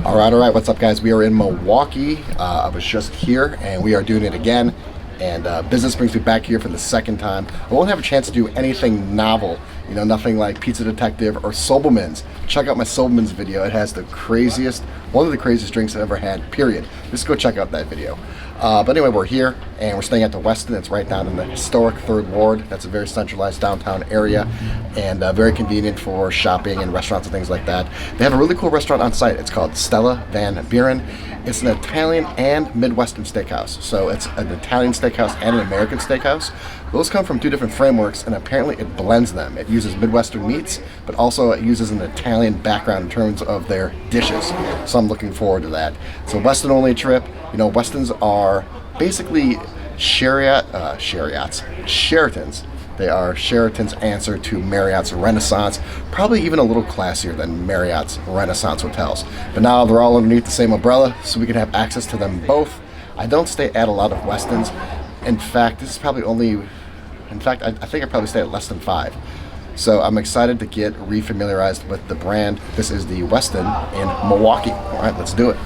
All right, what's up guys? We are in Milwaukee. I was just here and we are doing it again, and business brings me back here for the second time. I won't have a chance to do anything novel, you know, nothing like Pizza Detective or Sobelman's. Check out my Sobelman's video. It has the craziest, one of the craziest drinks I've ever had, period. Just go check out that video. But anyway, we're here and we're staying at the Westin. It's right down in the historic 3rd Ward. That's a very centralized downtown area and very convenient for shopping and restaurants and things like that. They have a really cool restaurant on site. It's called Stella Van Buren. It's an Italian and Midwestern steakhouse. So it's an Italian steakhouse and an American steakhouse. Those come from two different frameworks, and apparently it blends them. It uses Midwestern meats, but also it uses an Italian background in terms of their dishes. So I'm looking forward to that. It's a Westin only trip. You know, Westins are basically Sheratons. They are Sheraton's answer to Marriott's Renaissance, probably even a little classier than Marriott's Renaissance hotels. But now they're all underneath the same umbrella, so we can have access to them both. I don't stay at a lot of Westins. In fact, this is probably only, I think I probably stay at less than 5. So I'm excited to get refamiliarized with the brand. This is the Westin in Milwaukee. All right, let's do it.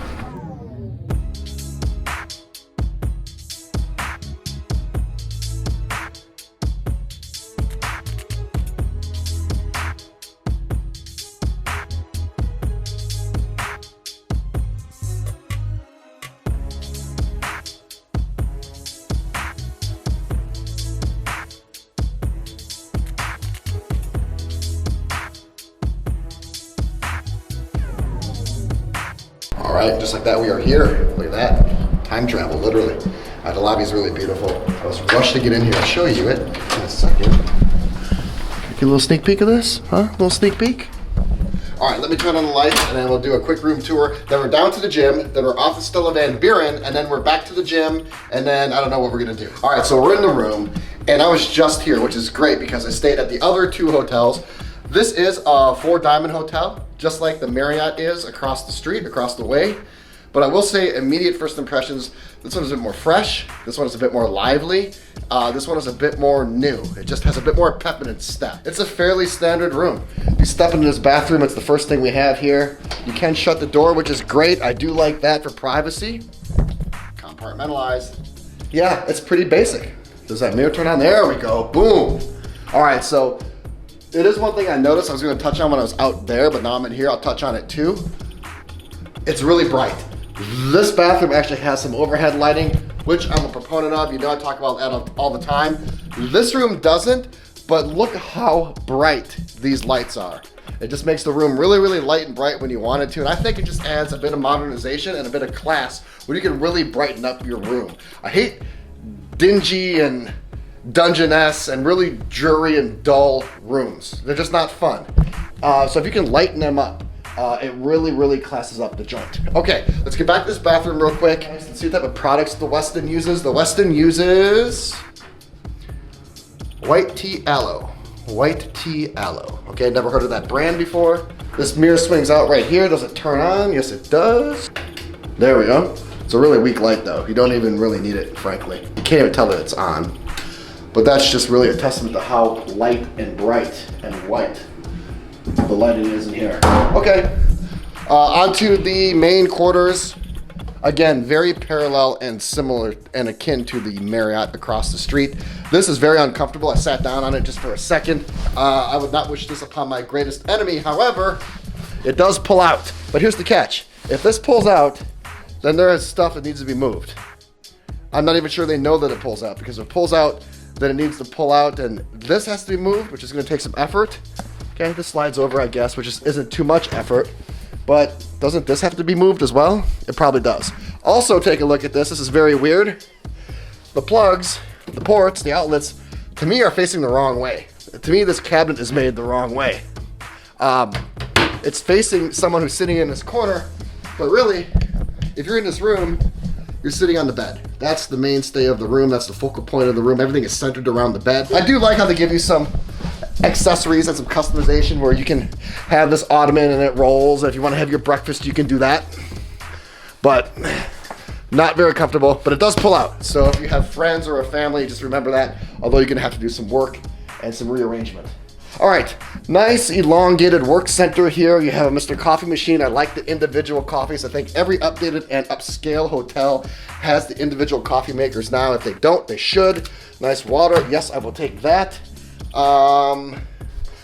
All right, just like that, we are here. Look at that, time travel, literally. The lobby is really beautiful. I was rushed to get in here. I'll show you it in a second. Get a little sneak peek of this, huh? A little sneak peek. All right, let me turn on the lights and then we'll do a quick room tour. Then we're down to the gym, then we're off to Stella Van Buren, and then we're back to the gym, and then I don't know what we're gonna do. All right, so we're in the room, and I was just here, which is great because I stayed at the other 2 hotels. This is a 4-diamond hotel, just like the Marriott is across the street, across the way. But I will say, immediate first impressions, this one is a bit more fresh, this one is a bit more lively, this one is a bit more new. It just has a bit more pep in its step. It's a fairly standard room. You step into this bathroom, it's the first thing we have here. You can shut the door, which is great. I do like that for privacy. Compartmentalized. Yeah, it's pretty basic. Does that mirror turn on? There we go, boom. All right, so it is one thing I noticed I was gonna touch on when I was out there, but now I'm in here, I'll touch on it too. It's really bright. This bathroom actually has some overhead lighting, which I'm a proponent of. You know I talk about that all the time. This room doesn't, but look how bright these lights are. It just makes the room really, really light and bright when you want it to, and I think it just adds a bit of modernization and a bit of class where you can really brighten up your room. I hate dingy and dungeon-esque and really dreary and dull rooms. They're just not fun. So if you can lighten them up, it really, really classes up the joint. Okay, let's get back to this bathroom real quick. Let's see what type of products the Westin uses. The Westin uses white tea aloe. White tea aloe. Okay, never heard of that brand before. This mirror swings out right here. Does it turn on? Yes, it does. There we go. It's a really weak light though. You don't even really need it, frankly. You can't even tell that it's on. But that's just really a testament to how light and bright and white the lighting is in here. Okay, onto the main quarters. Again, very parallel and similar and akin to the Marriott across the street. This is very uncomfortable. I sat down on it just for a second. I would not wish this upon my greatest enemy. However, it does pull out. But here's the catch. If this pulls out, then there is stuff that needs to be moved. I'm not even sure they know that it pulls out, because if it pulls out, then it needs to pull out, and this has to be moved, which is gonna take some effort. Okay, this slides over, I guess, which isn't too much effort, but doesn't this have to be moved as well? It probably does. Also, take a look at this. This is very weird. The plugs, the ports, the outlets, to me are facing the wrong way. To me, this cabinet is made the wrong way. It's facing someone who's sitting in this corner, but really, if you're in this room, you're sitting on the bed. That's the mainstay of the room. That's the focal point of the room. Everything is centered around the bed. I do like how they give you some accessories and some customization where you can have this ottoman and it rolls. If you want to have your breakfast, you can do that. But not very comfortable, but it does pull out. So if you have friends or a family, just remember that, although you're gonna have to do some work and some rearrangement. All right, nice elongated work center here. You have a Mr. Coffee machine. I like the individual coffees. I think every updated and upscale hotel has the individual coffee makers now. If they don't, they should. Nice water. Yes, I will take that.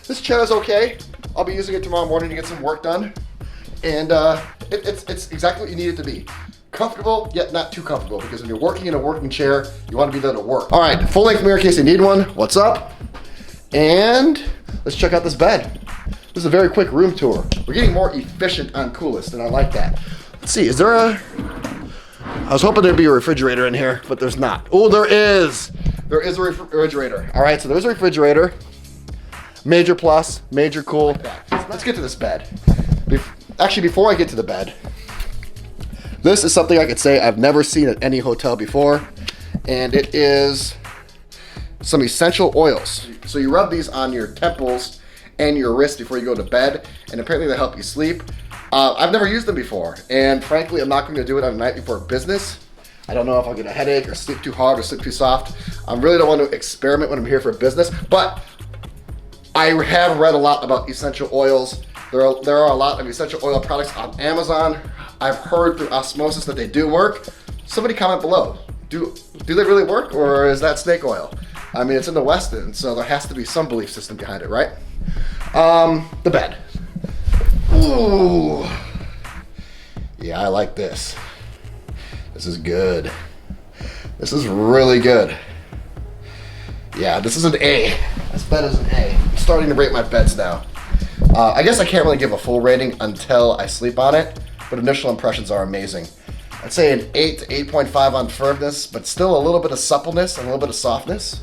This chair is okay. I'll be using it tomorrow morning to get some work done. And it's exactly what you need it to be. Comfortable, yet not too comfortable, because when you're working in a working chair, you want to be there to work. All right, full-length mirror in case you need one. What's up? And let's check out this bed. This is a very quick room tour. We're getting more efficient on Coolest, and I like that. Let's see, is there a... I was hoping there'd be a refrigerator in here, but there's not. Oh, there is. There is a refrigerator. All right, so there's a refrigerator. Major plus, major cool. Let's get to this bed. Actually, before I get to the bed, this is something I could say I've never seen at any hotel before, and it is some essential oils. So you rub these on your temples and your wrists before you go to bed, and apparently they help you sleep. I've never used them before, and frankly, I'm not going to do it on the night before business. I don't know if I'll get a headache or sleep too hard or sleep too soft. I really don't want to experiment when I'm here for business, but I have read a lot about essential oils. There are a lot of essential oil products on Amazon. I've heard through osmosis that they do work. Somebody comment below. Do they really work, or is that snake oil? I mean, it's in the Westin, so there has to be some belief system behind it, right? The bed. Ooh. Yeah, I like this. This is good. This is really good. Yeah, this is an A. This bed is an A. I'm starting to rate my beds now. I guess I can't really give a full rating until I sleep on it, but initial impressions are amazing. I'd say an 8 to 8.5 on firmness, but still a little bit of suppleness and a little bit of softness.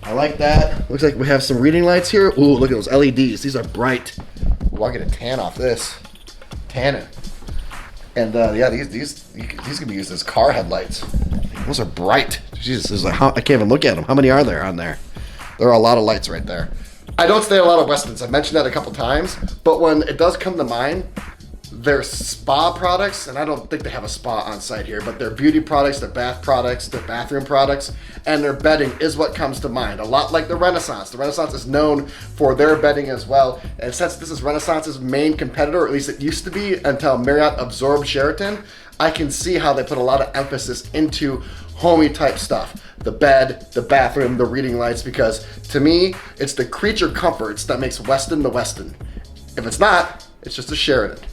I like that. Looks like we have some reading lights here. Ooh, look at those LEDs. These are bright. Ooh, I'll get a tan off this. Tannin. And yeah, these can be used as car headlights. Those are bright. Jesus, like I can't even look at them. How many are there on there? There are a lot of lights right there. I don't stay at a lot of Westins. I've mentioned that a couple times, but when it does come to mind, their spa products, and I don't think they have a spa on site here, but their beauty products, their bath products, their bathroom products, and their bedding is what comes to mind. A lot like the Renaissance. The Renaissance is known for their bedding as well, and since this is Renaissance's main competitor, or at least it used to be until Marriott absorbed Sheraton, I can see how they put a lot of emphasis into homey type stuff. The bed, the bathroom, the reading lights, because to me, it's the creature comforts that makes Westin the Westin. If it's not, it's just a Sheraton.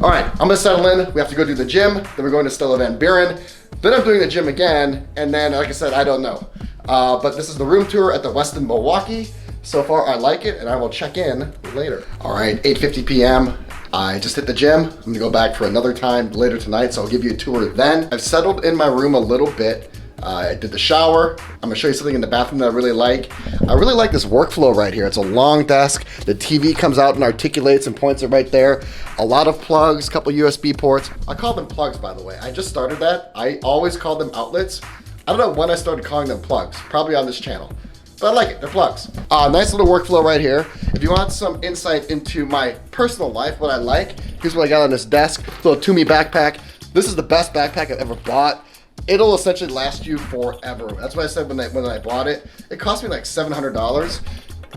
All right, I'm gonna settle in. We have to go do the gym, then we're going to Stella Van Buren, then I'm doing the gym again, and then, like I said, I don't know. But this is the room tour at the Westin Milwaukee. So far, I like it, and I will check in later. All right, 8:50 p.m. I just hit the gym. I'm gonna go back for another time later tonight, so I'll give you a tour then. I've settled in my room a little bit. I did the shower. I'm gonna show you something in the bathroom that I really like. I really like this workflow right here. It's a long desk. The TV comes out and articulates and points it right there. A lot of plugs, couple USB ports. I call them plugs, by the way. I just started that. I always call them outlets. I don't know when I started calling them plugs, probably on this channel. But I like it, they're plugs. Nice little workflow right here. If you want some insight into my personal life, what I like, here's what I got on this desk. Little Toomey backpack. This is the best backpack I've ever bought. It'll essentially last you forever. That's what I said when I bought it. It cost me like $700.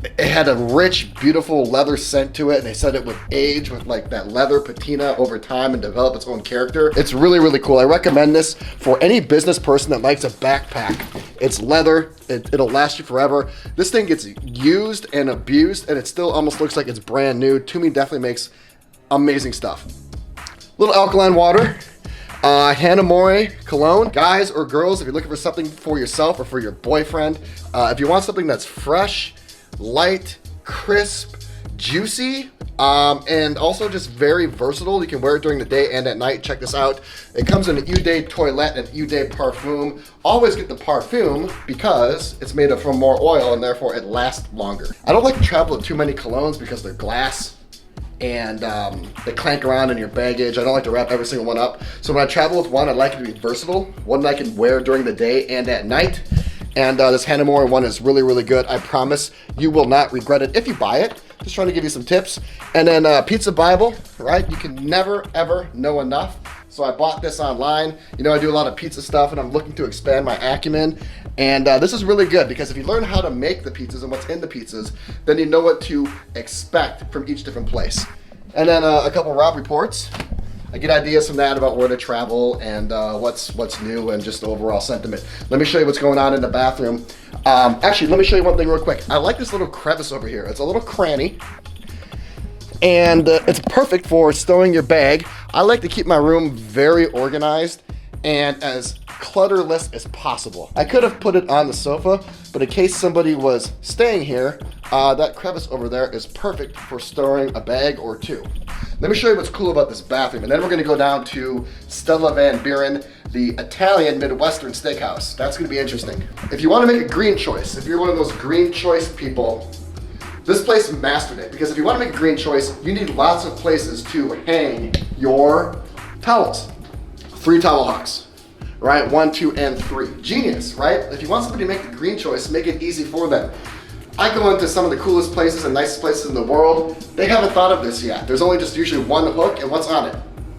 It had a rich, beautiful leather scent to it, and they said it would age with like that leather patina over time and develop its own character. It's really, really cool. I recommend this for any business person that likes a backpack. It's leather, it'll last you forever. This thing gets used and abused, and it still almost looks like it's brand new. Toomey definitely makes amazing stuff. Little alkaline water. Hanamori cologne. Guys or girls, if you're looking for something for yourself or for your boyfriend, if you want something that's fresh, light, crisp, juicy, and also just very versatile, you can wear it during the day and at night. Check this out. It comes in an Eau de Toilette and Eau de Parfum. Always get the Parfum because it's made from more oil and therefore it lasts longer. I don't like to travel with too many colognes because they're glass and they clank around in your baggage. I don't like to wrap every single one up. So when I travel with one, I like it to be versatile. One that I can wear during the day and at night. And this Hanamori one is really, really good. I promise you will not regret it if you buy it. Just trying to give you some tips. And then Pizza Bible, right? You can never, ever know enough. So I bought this online. You know, I do a lot of pizza stuff and I'm looking to expand my acumen. And this is really good because if you learn how to make the pizzas and what's in the pizzas, then you know what to expect from each different place. And then a couple Rob reports. I get ideas from that about where to travel and what's new and just the overall sentiment. Let me show you what's going on in the bathroom. Actually, let me show you one thing real quick. I like this little crevice over here. It's a little cranny. And it's perfect for stowing your bag. I like to keep my room very organized and as clutterless as possible. I could have put it on the sofa, but in case somebody was staying here, that crevice over there is perfect for storing a bag or two. Let me show you what's cool about this bathroom, and then we're gonna go down to Stella Van Buren, the Italian Midwestern steakhouse. That's gonna be interesting. If you wanna make a green choice, if you're one of those green choice people, this place mastered it, because if you want to make a green choice, you need lots of places to hang your towels. 3 towel hooks, right? 1, 2, and 3. Genius, right? If you want somebody to make the green choice, make it easy for them. I go into some of the coolest places and nicest places in the world. They haven't thought of this yet. There's only just usually 1 hook, and what's on it?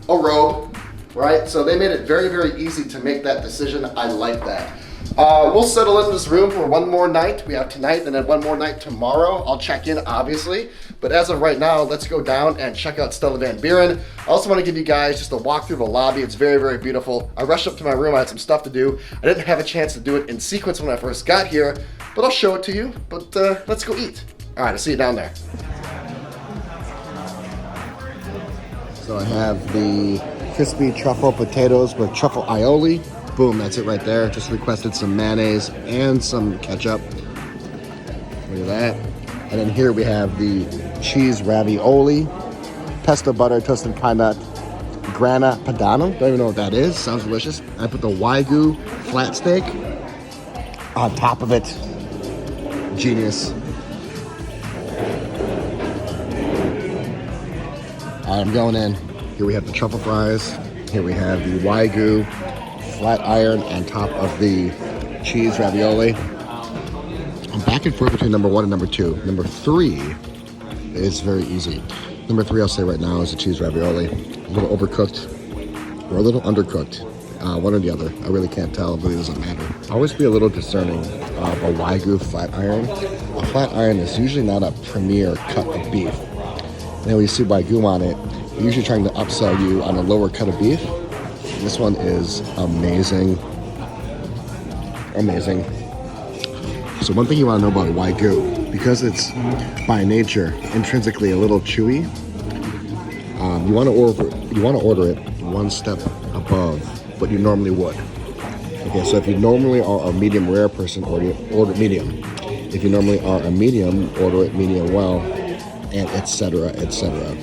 A robe, right? So they made it very, very easy to make that decision. I like that. We'll settle in this room for 1 more night. We have tonight and then 1 more night tomorrow. I'll check in, obviously. But as of right now, let's go down and check out Stella Van Buren. I also want to give you guys just a walk through the lobby. It's very, very beautiful. I rushed up to my room. I had some stuff to do. I didn't have a chance to do it in sequence when I first got here, but I'll show it to you. But let's go eat. All right, I'll see you down there. So I have the crispy truffle potatoes with truffle aioli. Boom, that's it right there. Just requested some mayonnaise and some ketchup. Look at that. And then here we have the cheese ravioli, pesto butter, toasted pine nut, grana padano. Don't even know what that is. Sounds delicious. I put the Wagyu flat steak on top of it. Genius. All right, I'm going in. Here we have the truffle fries. Here we have the Wagyu flat iron on top of the cheese ravioli. I'm back and forth between number 1 and number 2. Number 3 is very easy. Number 3, I'll say right now, is the cheese ravioli. A little overcooked or a little undercooked. One or the other. I really can't tell. It really doesn't matter. Always be a little discerning of a Wagyu flat iron. A flat iron is usually not a premier cut of beef. And then when you see Wagyu on it, they're usually trying to upsell you on a lower cut of beef. This one is amazing. Amazing. So one thing you want to know about Wagyu, because it's by nature intrinsically a little chewy, you want to order it 1 step above what you normally would. Okay, so if you normally are a medium rare person, order medium. If you normally are a medium, order it medium well, and etc., etc.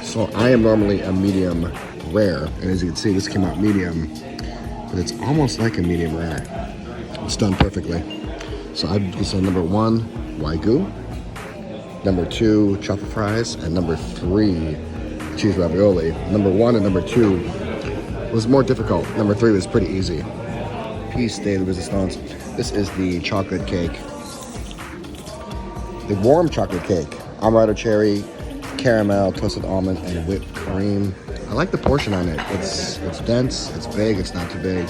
So I am normally a medium rare, and as you can see, this came out medium, but it's almost like a medium rare. It's done perfectly. So I'd say number 1, Wagyu, number 2, truffle fries, and number 3, cheese ravioli. Number 1 and number 2 was more difficult. Number 3 was pretty easy. Piece de resistance. This is the chocolate cake. The warm chocolate cake. Amaretto cherry, caramel, toasted almond, and whipped cream. I like the portion on it. It's dense, it's big, it's not too big.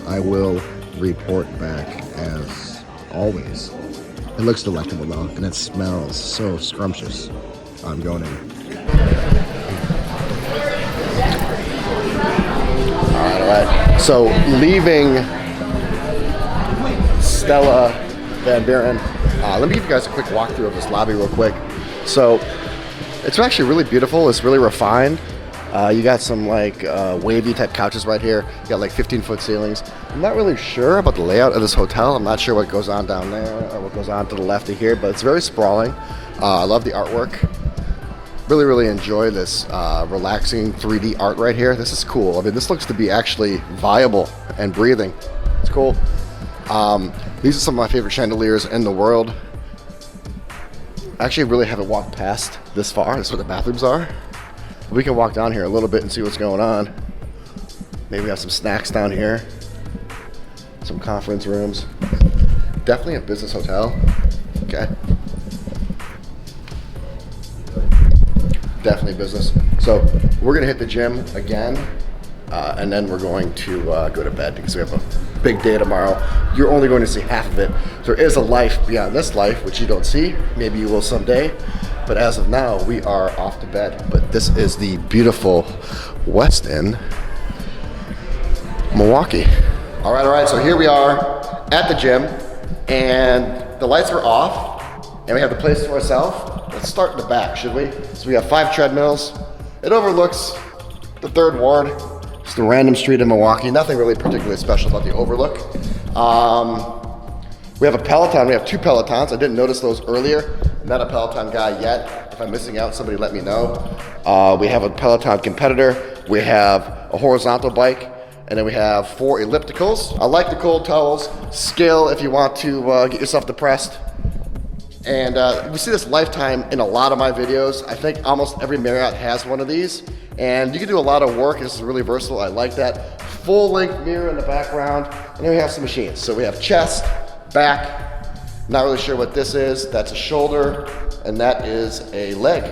I will report back as always. It looks delectable though, and it smells so scrumptious. I'm going in. All right. So leaving Stella Van Buren, let me give you guys a quick walkthrough of this lobby real quick. So it's actually really beautiful. It's really refined. You got some like wavy type couches right here. You got like 15-foot ceilings. I'm not really sure about the layout of this hotel. I'm not sure what goes on down there or what goes on to the left of here, but it's very sprawling. I love the artwork. Really, really enjoy this relaxing 3D art right here. This is cool. I mean, this looks to be actually viable and breathing. It's cool. These are some of my favorite chandeliers in the world. I actually really haven't walked past this far. That's where the bathrooms are. We can walk down here a little bit and see what's going on. Maybe we have some snacks down here. Some conference rooms. Definitely a business hotel. Okay. Definitely business. So we're gonna hit the gym again, and then we're going to go to bed because we have a big day tomorrow. You're only going to see half of it. There is a life beyond this life, which you don't see. Maybe you will someday. But as of now, we are off to bed. But this is the beautiful Westin Milwaukee. All right, so here we are at the gym, and the lights are off, and we have the place to ourselves. Let's start in the back, should we? So we have 5 treadmills. It overlooks the 3rd Ward. It's the random street in Milwaukee. Nothing really particularly special about the overlook. We have a Peloton. We have 2 Pelotons. I didn't notice those earlier. I'm not a Peloton guy yet. If I'm missing out, somebody let me know. We have a Peloton competitor. We have a horizontal bike. And then we have 4 ellipticals. I like the cold towels. Scale if you want to get yourself depressed. And we see this lifetime in a lot of my videos. I think almost every Marriott has one of these. And you can do a lot of work. This is really versatile. I like that. Full length mirror in the background. And then we have some machines. So we have chest, back. Not really sure what this is. That's a shoulder. And that is a leg.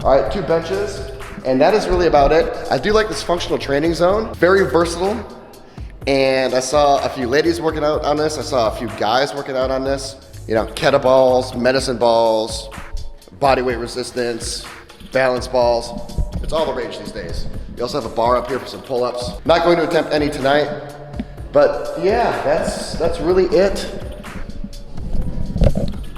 All right, 2 benches. And that is really about it. I do like this functional training zone. Very versatile. And I saw a few ladies working out on this. I saw a few guys working out on this. You know, kettlebells, medicine balls, body weight resistance, balance balls. It's all the rage these days. You also have a bar up here for some pull-ups. Not going to attempt any tonight, but yeah, that's really it.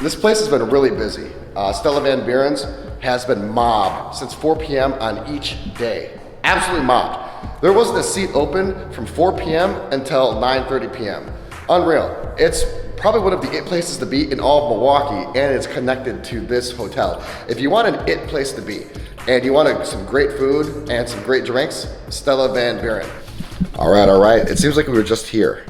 This place has been really busy. Stella Van Buren's has been mobbed since 4 p.m. on each day. Absolutely mobbed. There wasn't a seat open from 4 p.m. until 9:30 p.m. Unreal. It's probably one of the it places to be in all of Milwaukee, and it's connected to this hotel. If you want an it place to be, and you want some great food and some great drinks, Stella Van Buren. All right. It seems like we were just here.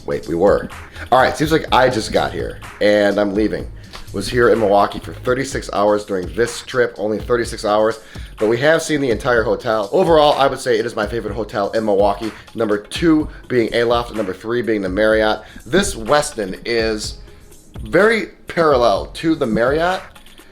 Wait, we were. All right, seems like I just got here, and I'm leaving. Was here in Milwaukee for 36 hours during this trip, only 36 hours, but we have seen the entire hotel. Overall, I would say it is my favorite hotel in Milwaukee. Number 2 being Aloft, and number 3 being the Marriott. This Westin is very parallel to the Marriott,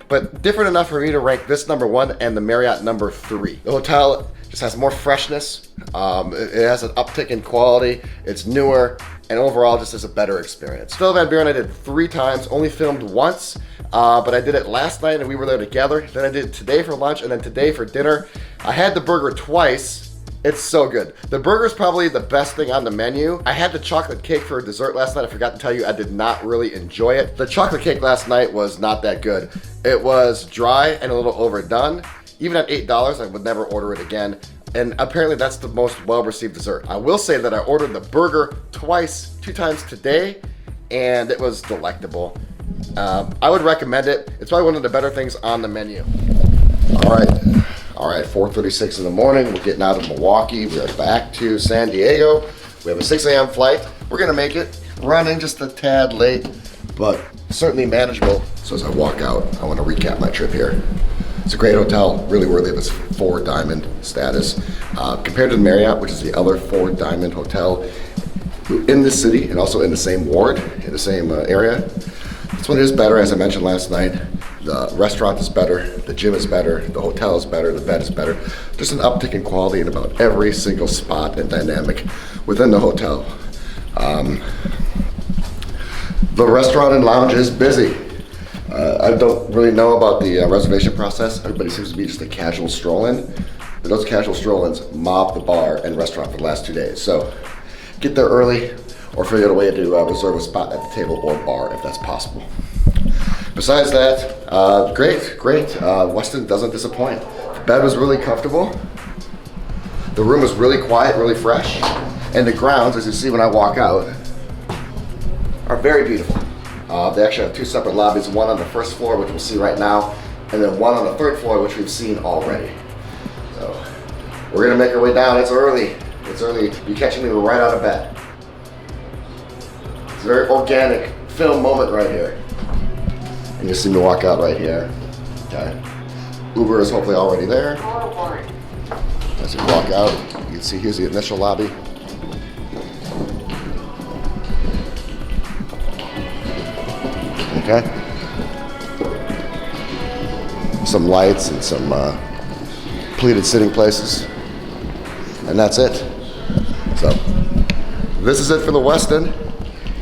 but different enough for me to rank this number 1 and the Marriott number 3. The hotel just has more freshness. It has an uptick in quality. It's newer, and overall just is a better experience. Stella Van Buren I did 3 times, only filmed once, but I did it last night and we were there together. Then I did it today for lunch and then today for dinner. I had the burger twice. It's so good. The burger is probably the best thing on the menu. I had the chocolate cake for dessert last night. I forgot to tell you, I did not really enjoy it. The chocolate cake last night was not that good. It was dry and a little overdone. Even at $8, I would never order it again. And apparently that's the most well-received dessert. I will say that I ordered the burger twice, 2 times today, and it was delectable. I would recommend it. It's probably one of the better things on the menu. All right, 4:36 in the morning. We're getting out of Milwaukee. We are back to San Diego. We have a 6 a.m. flight. We're gonna make it. Running just a tad late, but certainly manageable. So as I walk out, I wanna recap my trip here. It's a great hotel, really worthy of its 4 diamond status. Compared to the Marriott, which is the other 4 diamond hotel in this city and also in the same ward, in the same area. This one is better, as I mentioned last night. The restaurant is better, the gym is better, the hotel is better, the bed is better. Just an uptick in quality in about every single spot and dynamic within the hotel. The restaurant and lounge is busy. I don't really know about the reservation process. Everybody seems to be just a casual stroll-in. But those casual stroll-ins mob the bar and restaurant for the last 2 days. So get there early or figure out a way to reserve a spot at the table or bar if that's possible. Besides that, great. Westin doesn't disappoint. The bed was really comfortable. The room was really quiet, really fresh. And the grounds, as you see when I walk out, are very beautiful. They actually have 2 separate lobbies, one on the 1st floor, which we'll see right now, and then one on the 3rd floor, which we've seen already. So we're gonna make our way down. It's early. You're catching me right out of bed. It's a very organic film moment right here. And you see me walk out right here. Okay. Uber is hopefully already there. As you walk out, you can see here's the initial lobby. Okay. Some lights and some completed sitting places. And that's it. So, this is it for the Westin.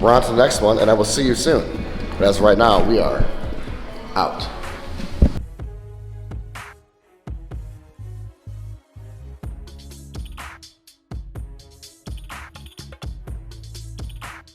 We're on to the next one, and I will see you soon. But as of right now, we are out.